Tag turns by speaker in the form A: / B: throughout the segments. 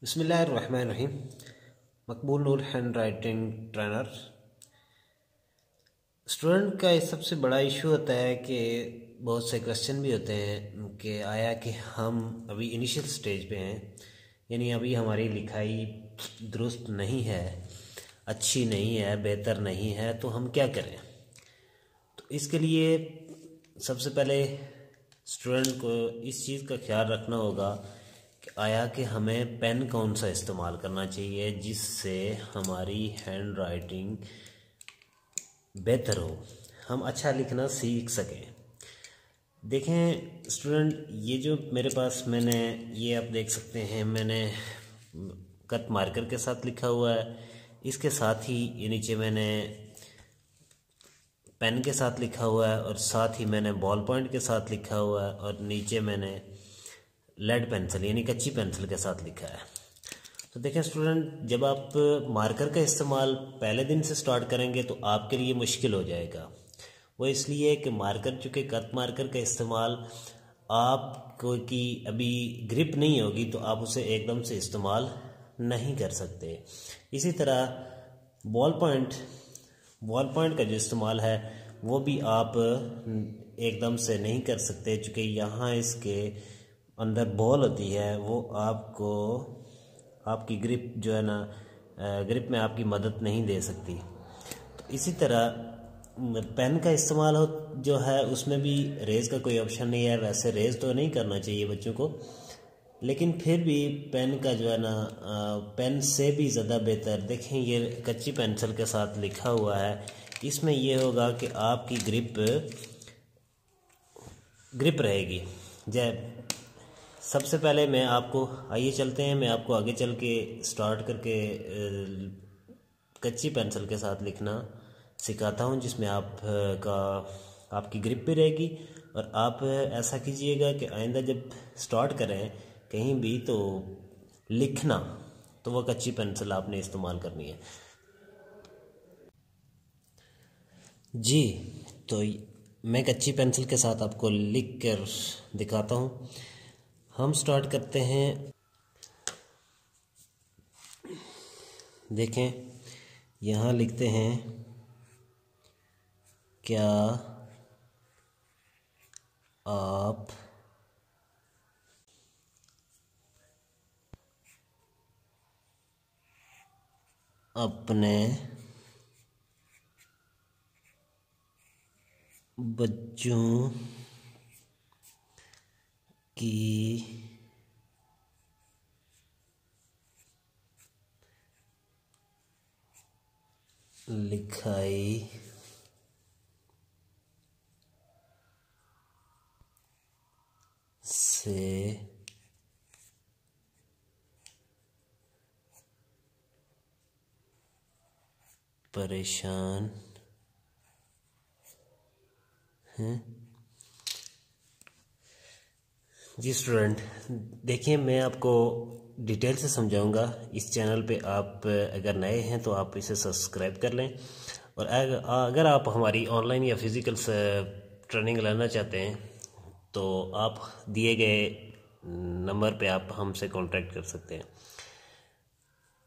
A: बिस्मिल्लाहिर्रहमानिर्रहीम। मकबूल नूर hand writing trainer. Student का सबसे बड़ा इशू होता है कि बहुत से क्वेश्चन भी होते हैं कि आया कि हम अभी इनिशियल स्टेज पे हैं, यानी अभी हमारी लिखाई दुरुस्त नहीं है, अच्छी नहीं है, बेहतर नहीं है, तो हम क्या करें। तो इसके लिए सबसे पहले स्टूडेंट को इस चीज़ का ख्याल रखना होगा कि आया कि हमें पेन कौन सा इस्तेमाल करना चाहिए जिससे हमारी हैंड राइटिंग बेहतर हो, हम अच्छा लिखना सीख सकें। देखें स्टूडेंट, ये जो मेरे पास ये आप देख सकते हैं, मैंने कट मार्कर के साथ लिखा हुआ है। इसके साथ ही ये नीचे मैंने पेन के साथ लिखा हुआ है और साथ ही मैंने बॉल पॉइंट के साथ लिखा हुआ है और नीचे मैंने लेड पेंसिल यानी कच्ची पेंसिल के साथ लिखा है। तो देखें स्टूडेंट, जब आप मार्कर का इस्तेमाल पहले दिन से स्टार्ट करेंगे तो आपके लिए मुश्किल हो जाएगा। वो इसलिए कि मार्कर, चूँकि कट मार्कर का इस्तेमाल आपको की अभी ग्रिप नहीं होगी तो आप उसे एकदम से इस्तेमाल नहीं कर सकते। इसी तरह बॉल पॉइंट का जो इस्तेमाल है वो भी आप एकदम से नहीं कर सकते, चूँकि यहाँ इसके अंदर बॉल होती है, वो आपको आपकी ग्रिप जो है ना, ग्रिप में आपकी मदद नहीं दे सकती। तो इसी तरह पेन का इस्तेमाल जो है उसमें भी रेज़ का कोई ऑप्शन नहीं है। वैसे रेज़ तो नहीं करना चाहिए बच्चों को, लेकिन फिर भी पेन का जो है ना, पेन से भी ज़्यादा बेहतर देखें, ये कच्ची पेंसिल के साथ लिखा हुआ है। इसमें यह होगा कि आपकी ग्रिप रहेगी। सबसे पहले मैं आपको, आइए चलते हैं, मैं आपको आगे चल के स्टार्ट करके कच्ची पेंसिल के साथ लिखना सिखाता हूं, जिसमें आपकी ग्रिप भी रहेगी। और आप ऐसा कीजिएगा कि आइंदा जब स्टार्ट करें कहीं भी तो लिखना, तो वह कच्ची पेंसिल आपने इस्तेमाल करनी है जी। तो मैं कच्ची पेंसिल के साथ आपको लिख कर दिखाता हूँ। हम स्टार्ट करते हैं। देखें, यहाँ लिखते हैं, क्या आप अपने बच्चों की लिखाई से परेशान हैं जी। स्टूडेंट देखिए, मैं आपको डिटेल से समझाऊंगा। इस चैनल पे आप अगर नए हैं तो आप इसे सब्सक्राइब कर लें, और अगर आप हमारी ऑनलाइन या फिज़िकल ट्रेनिंग लेना चाहते हैं तो आप दिए गए नंबर पे आप हमसे कांटेक्ट कर सकते हैं।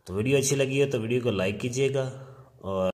A: तो वीडियो अच्छी लगी हो तो वीडियो को लाइक कीजिएगा और